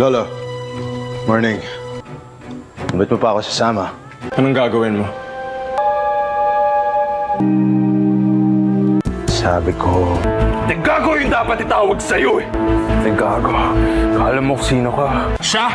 Lolo, morning. Ba't mo pa ako sasama? Anong gagawin mo? Sabi ko... Gago yung dapat itawag sa'yo eh! Gago. Kala mo kung sino ka. Siya!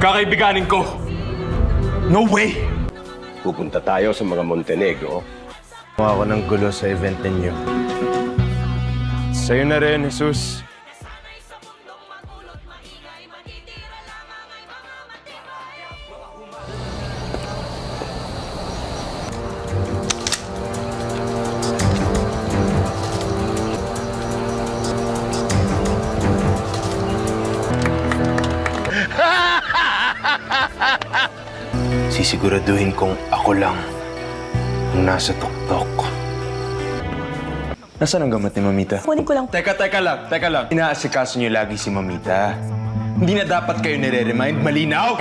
Kakaibiganin ko! No way! Pupunta tayo sa mga Montenegro. Kumuha ako ng gulo sa event ninyo. Sa'yo na rin, Jesus. Sisiguraduhin kong ako lang ang nasa tuktok. Nasaan ang gamot ni Mamita? Kunin ko lang. Teka lang. Inaasikaso niyo lagi si Mamita. Hindi na dapat kayo nire-remind. Malinaw!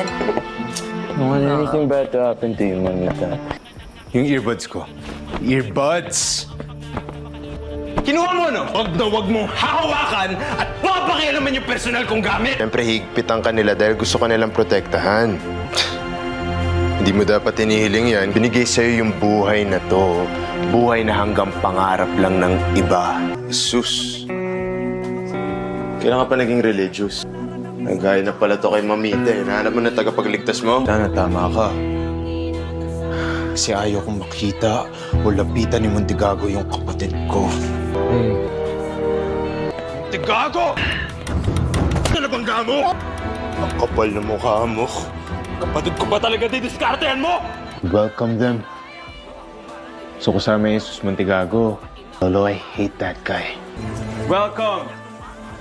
Anything bad to happen to you, Mamita? Yung earbuds ko. Earbuds! Kinuha mo, no? Wag mong hahawakan at papakialaman yung personal kong gamit! Siyempre, higpitan ka nila dahil gusto ka nilang protektahan. Hindi mo dapat inihiling yan. Binigay sa'yo yung buhay na to. Buhay na hanggang pangarap lang ng iba. Sus. Kailan ka pa naging religious? Nagaya na pala to kay Mamita eh. Nahanap mo na tagapagligtas mo? Sana tama ka. Kasi ayaw kong makita o lapitan ni Montegago yung kapatid ko. Montegago! Ano bang gamo? Ang kapal na mukha mo. Kapatid ko ba talaga didiskartehan mo? Welcome them. So kasama yung Jesus Montegago. Lolo, I hate that guy. Welcome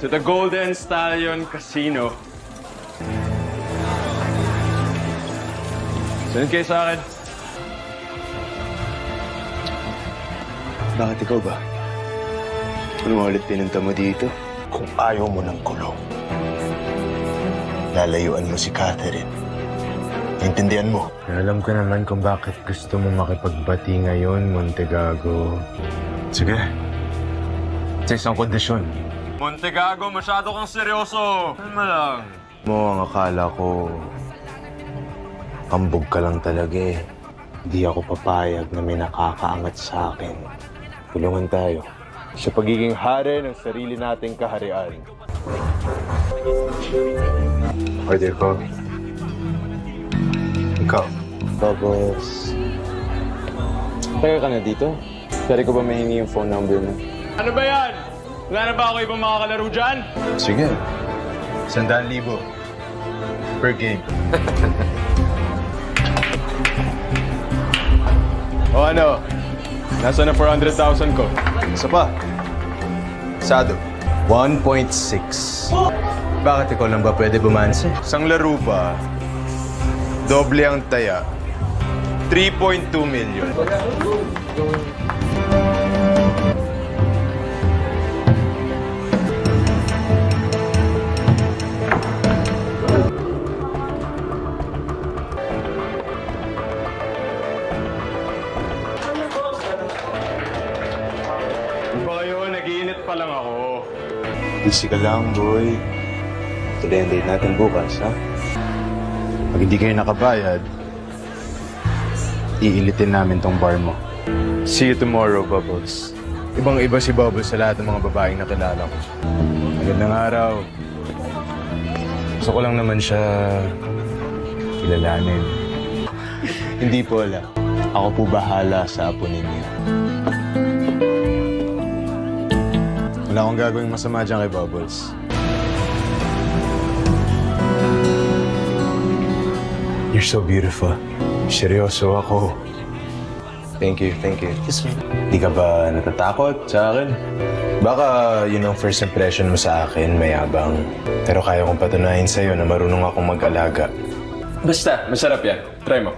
to the Golden Stallion Casino. Saan kayo sa akin? Bakit ikaw ba? Ano ulit pinunta mo dito? Kung ayaw mo ng kulong, lalayuan mo si Catherine. Intindihan mo? Alam ko naman kung bakit gusto mo makipagbati ngayon, Montegago. Sige. Sa isang kondisyon. Montegago, masyado kang seryoso. Ano lang? Mo ang akala ko, kambog ka lang talaga eh. Hindi ako papayag na may nakakaangat sa akin. Tulungan tayo sa pagiging hari ng sarili nating kaharian. Order ko. Ikaw. Bubbles. Taga ka na dito? Pwede ko ba mahingi yung phone number mo? Ano ba yan? Wala na ba ako ibang makakalaro dyan? Sige. 100,000 per game. O ano? Nasa na 400,000 ko? Isa pa. Sado. 1.6. Bakit ikaw lang ba pwede bumanse? Isang laro ba? Doble ang taya. 3.2 million. Bayo, nag-iinit pa lang ako. Busy ka lang, boy. Tuloy ang date natin bukas, ha? Pag hindi kayo nakabayad, iilitin namin tong bar mo. See you tomorrow, Bubbles. Ibang-iba si Bubbles sa lahat ng mga babaeng nakilala ko. Magandang araw. Gusto ko lang naman siya kilalanin. Hindi po, wala. Ako po bahala sa apo ninyo. Wala akong gagawing masama dyan kay Bubbles. You're so beautiful. Seryoso ako. Thank you, thank you. Di ka ba natatakot sa akin? Baka yun ang first impression mo sa akin, mayabang. Pero kaya kong patunayan sa'yo na marunong akong mag-alaga. Basta, masarap yan. Try mo.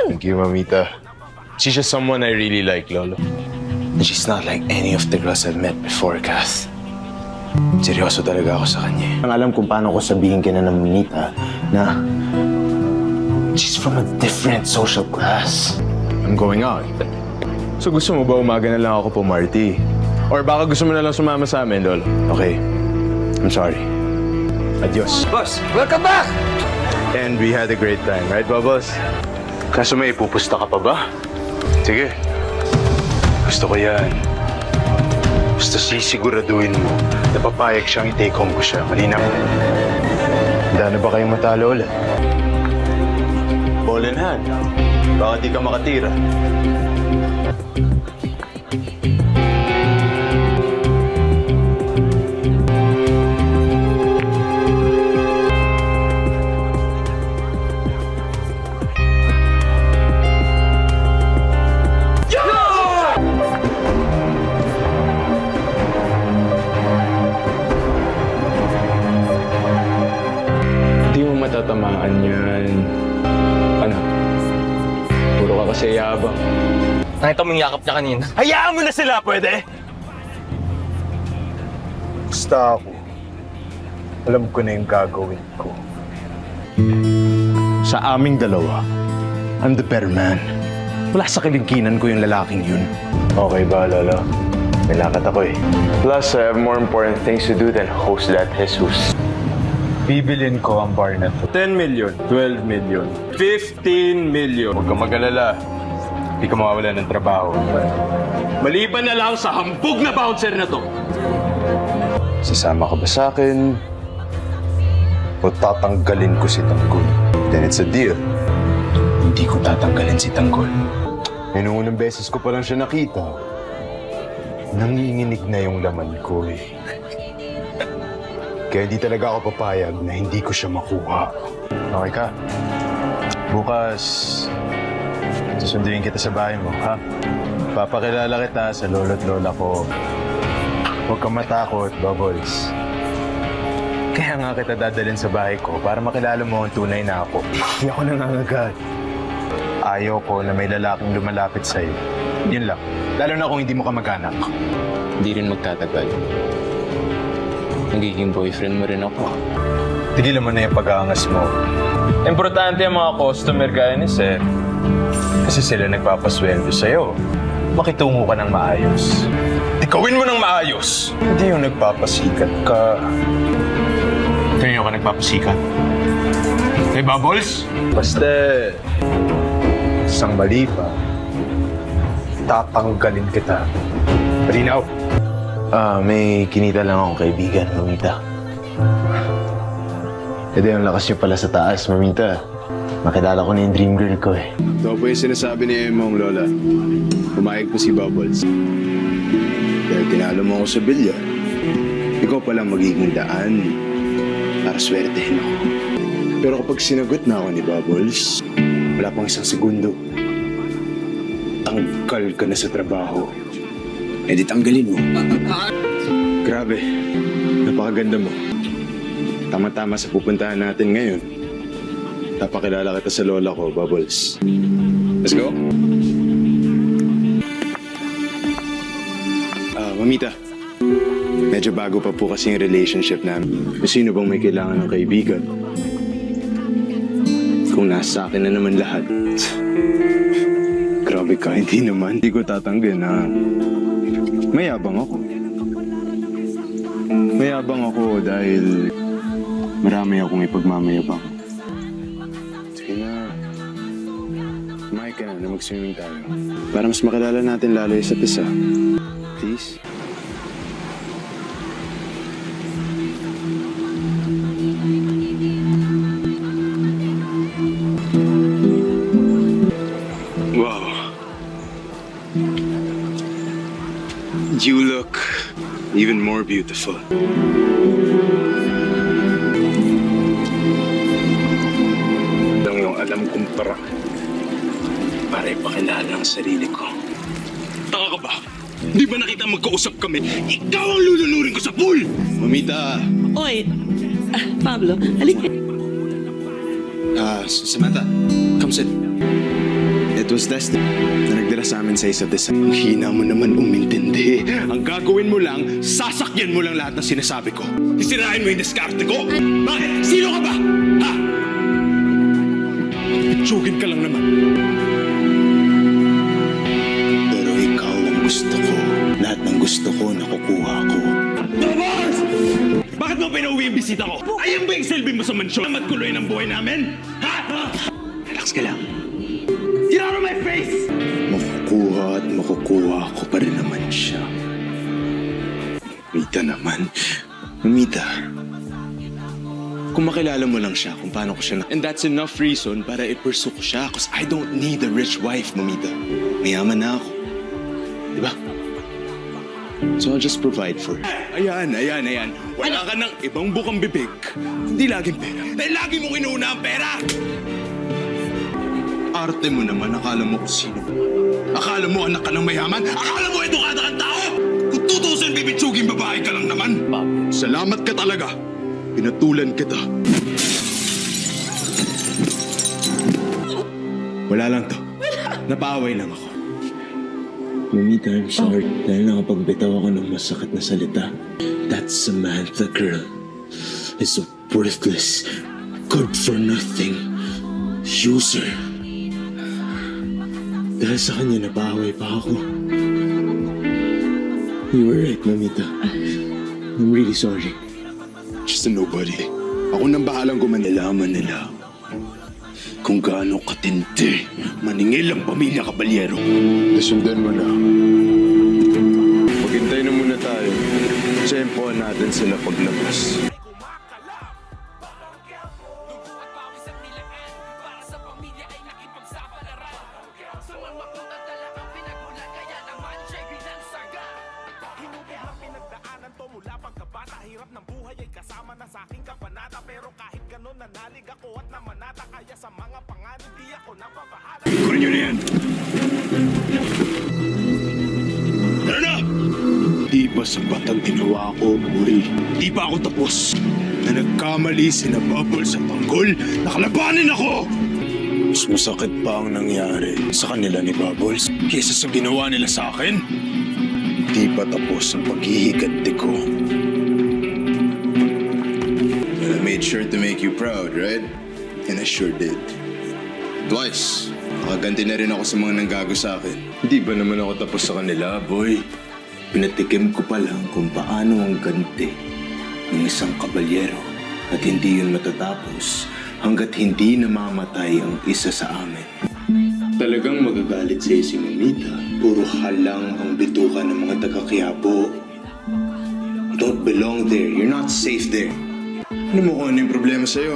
Thank you, Mamita. She's just someone I really like, Lolo. And she's not like any of the girls I've met before, Kath. Seryoso talaga ako sa kanya. Ang alam kung paano ko sabihin kina ng Mamita na she's from a different social class. I'm going out. So gusto mo ba umaga na lang ako pumarty? Or baka gusto mo na lang sumama sa amin, Lol? Okay. I'm sorry. Adios. Boss, welcome back! And we had a great time, right, Bubbles? Kaso may ipupusta ka pa ba? Sige. Gusto ko yan. Basta sisiguraduhin mo na papayag siyang i-take home ko siya. Malinaw. Handa na ba kayong matalo ulit? Ball in hand. Baka di ka makatira. Hindi mo matatamaan yan. Ano? Puro ka kasi yabang. Nakita mo yung yakap niya kanina. Hayaan mo na sila, pwede? Basta ako. Alam ko na yung gagawin ko. Sa aming dalawa, I'm the better man. Wala sa kilingkinan ko yung lalaking yun. Okay ba, Lolo? May lakad ako eh. Plus, I have more important things to do than host that Jesus. Bibilin ko ang bar na to. 10 million, 12 million, 15 million. Huwag kang mag-alala. Hindi ka mawawala ng trabaho. Maliban na lang sa hambog na bouncer na to. Sasama ka ba sa akin? O tatanggalin ko si Tanggol? Then it's a deal. Hindi ko tatanggalin si Tanggol. Nung unang beses ko pa lang siya nakita, nanginginig na yung laman ko eh. Kaya di talaga ako papayag na hindi ko siya makuha. Okay ka? Bukas, susunduin kita sa bahay mo, ha? Papakilala kita sa lolo't lola ko. Huwag kang matakot, Bubbles. Kaya nga kita dadalhin sa bahay ko para makilala mo ang tunay na ako. Hindi ako nangangagat. Ayaw ko na may lalaking lumalapit sa'yo. Yun lang. Lalo na kung hindi mo ka mag-anak. Hindi rin magtatagal. Nagiging boyfriend mo rin ako. Tigilan mo na yung pag-aangas mo. Importante ang mga customer gaya ni Sir. Kasi sila nagpapasweldo sa'yo. Makitungo ka ng maayos. Tikawin mo ng maayos! Hindi yung nagpapasikat ka. Kanino ka nagpapasikat? Kay Bubbles? Basta, isang mali pa, tatanggalin kita. Malinaw. May kinita lang akong kaibigan, Mamita. E di, ang lakas niyo pala sa taas, Mamita. Makilala ko na yung dream girl ko eh. Ito po yung sinasabi ni mong lola. Pumayag po si Bubbles. Dahil tinalo mo ako sa bilyar, ikaw palang magiging daan para swertehin ako. Pero kapag sinagot na ako ni Bubbles, wala pang isang segundo, tanggal ka na sa trabaho. E di tanggalin mo. Grabe, napakaganda mo. Tama-tama sa pupuntahan natin ngayon. Napakilala kita sa lola ko, Bubbles. Let's go. Mamita, medyo bago pa po kasi yung relationship namin. Sino bang may kailangan ng kaibigan? Kung nasa akin na naman lahat. Grabe ka, hindi naman. Hindi ko tatanggin, ha? Mayabang ako. Mayabang ako dahil marami akong ipagmamayabang. Sige na. Kumain ka na mag-swimming tayo. Para mas makilala natin lalo isa't isa. Please? Wow. You look even more beautiful. Lang yung alam kong parang para ipakilala ang sarili ko. Taka ka ba? Di ba nakita magkausap kami? Ikaw ang lulunurin ko sa pool! Mamita! Oy, Pablo, halika. Samantha, come sit. It was destined na nagdala sa amin sa isa't isa. Ang hina mo naman umintindi. Ang gagawin mo lang, sasakyan mo lang lahat ng sinasabi ko. Sisirain mo yung diskarte ko? Bakit? Sino ka ba? Ha? Pitsugin ka lang naman. Pero gusto ko, nakukuha ko. Bobos! Bakit mo pinauwi yung bisita ko? Ayun ba yung silbi mo sa mansyon? Namat kuloy ng buhay namin? Ha? Relax ka lang. Get out of my face! Makukuha at makukuha ko pa rin naman siya. Mamita naman. Mamita. Kung makilala mo lang siya, kung paano ko siya And that's enough reason para i-pursue ko siya. Because I don't need a rich wife, Mamita. Mayaman na ako. Diba? So I'll just provide for her. Ayan. Wala ka ng ibang bukang bibig. Hindi laging pera. Dahil lagi mong inuuna ang pera! Arte mo naman, akala mo kung sino ka. Akala mo anak ka ng mayaman? Akala mo edukada kang tao? Kung tutusin, bibitsugin babae ka lang naman. Salamat ka talaga. Pinatulan kita. Wala lang to. Napaaway lang ako. Mamita, I'm sorry. Dahil nakapagbitaw ako ng masakit na salita. That Samantha girl is a worthless, good for nothing user. Dahil sa kanya, napaaway pa ako. You were right, Mamita. I'm really sorry. Just a nobody. Ako nang bahalang kumanilaman nila kung gaano katindi maningil ang pamilya Caballero. Nasundan mo na. Maghintay na muna tayo. Tsempohan natin sila paglabas. Hirap ng buhay ay kasama na sa aking kabanata. Pero kahit ganun nanalig ako at namanata. Kaya sa mga panganib di ako napapahala. Kunin nyo na yan! Tara na! Di ba sapat ang ginawa ko, boy? Di pa ako tapos. Na nagkamali sina Bubbles sa tanggol, nakalabanin ako! Mas masakit pa ang nangyari sa kanila ni Bubbles kaysa sa ginawa nila sa akin. Di pa tapos ang paghihiganti ko. I made sure to make you proud, right? And I sure did. Twice. Nakaganti na rin ako sa mga nanggago sa akin. Hindi ba naman ako tapos sa kanila, boy? Pinatikim ko pa lang kung paano ang ganti ng isang kabalyero at hindi yun matatapos hanggat hindi namamatay ang isa sa amin. Talagang magagalit sa'yo si Mamita. Puro halang ang bituka ng mga taga-Quiapo. You don't belong there. You're not safe there. Ano mo kung ano yung problema sa'yo?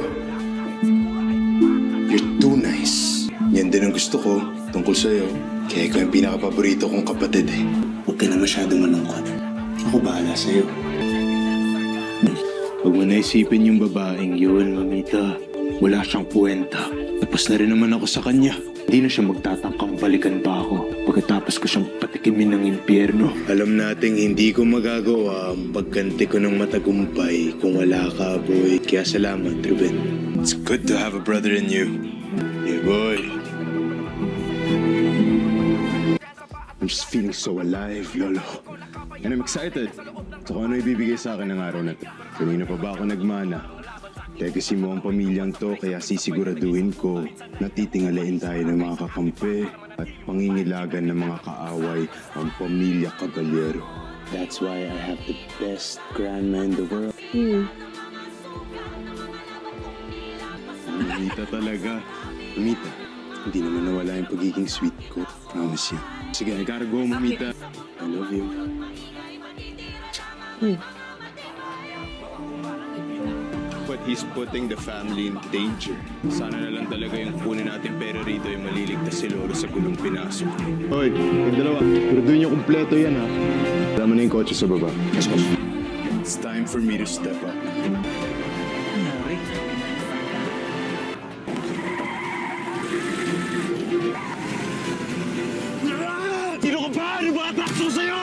You're too nice. Yan din ang gusto ko tungkol sa'yo. Kaya ikaw yung pinaka-paborito kong kapatid eh. Huwag ka na masyadong malungkot. Ako bahala sa'yo. Huwag mo naisipin yung babaeng yun, Mamita. Wala siyang kwenta. Tapos na rin naman ako sa kanya. Hindi na siya magtatangkang balikan pa ako pagkatapos ko siyang patikimin ng impyerno. Alam nating hindi ko magagawa ang pagganti ko ng matagumpay kung wala ka, boy. Kaya salamat, Ruben. It's good to have a brother in you. Yeah, boy. I'm just feeling so alive, Lolo. And I'm excited. So kung ano ibibigay sa akin ng araw na to. Kanina pa ba ako nagmana? Legacy mo ang pamilyang to, kaya sisiguraduhin ko na titingalain tayo ng mga kakampi at pangingilagan ng mga kaaway ang pamilya Caballero. That's why I have the best grandma in the world. Mamita talaga. Mamita, hindi naman nawala yung pagiging sweet ko. Promise you. Sige, I gotta go, Mamita. I love you. But he's putting the family in danger. Sana na lang talaga yung kunin natin pera rito yung maliligtas si Lolo sa gulong pinasok. Hoy, yung dalawa. Siguraduhin niyo kumpleto yan, ha? Alam mo na yung kotse sa baba. It's time for me to step up. Sino ka ba? Ano ba atakso sa'yo?